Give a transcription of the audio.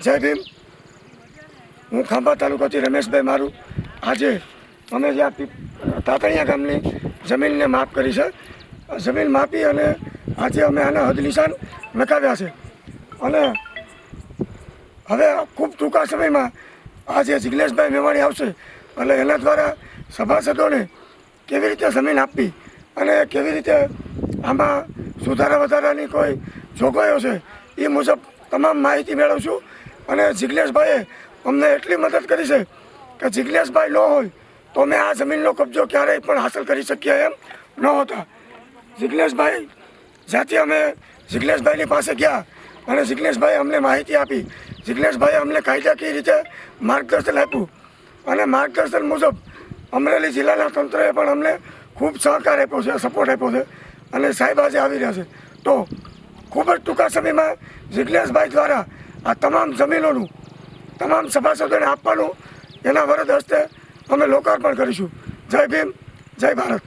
જય ભીમ. હું ખાંભા તાલુકાથી રમેશભાઈ મારું. આજે અમે જ્યાં તાતણિયા ગામની જમીનને માપ કરી છે, જમીન માપી અને આજે અમે આના હદ નિશાન નખાવ્યા છે. અને હવે ખૂબ ટૂંકા સમયમાં આજે જિગ્નેશભાઈ મેવાણી આવશે એટલે એના દ્વારા સભાસદોને કેવી રીતે જમીન આપવી અને કેવી રીતે આમાં સુધારા વધારાની કોઈ જોગવાઈઓ છે એ મુજબ તમામ માહિતી મેળવશું. અને જિગ્નેશભાઈએ અમને એટલી મદદ કરી છે કે જિગ્નેશભાઈ ન હોય તો અમે આ જમીનનો કબજો ક્યારેય પણ હાંસલ કરી શકીએ એમ ન હોતા. જિગ્નેશભાઈ જ્યાંથી અમે જિગ્નેશભાઈની પાસે ગયા અને જિગ્નેશભાઈએ અમને માહિતી આપી, જિગ્નેશભાઈએ અમને કાયદાકીય રીતે માર્ગદર્શન આપ્યું અને માર્ગદર્શન મુજબ અમરેલી જિલ્લાના તંત્રએ પણ અમને ખૂબ સહકાર આપ્યો છે, સપોર્ટ આપ્યો છે. અને સાહેબ આજે આવી રહ્યા છે તો ખૂબ જ ટૂંકા સમયમાં જિગ્નેશભાઈ દ્વારા આ તમામ જમીનોનું તમામ સભાસદોને આપવાનું એના વરદ હસ્તે અમે લોકાર્પણ કરીશું. જય ભીમ, જય ભારત.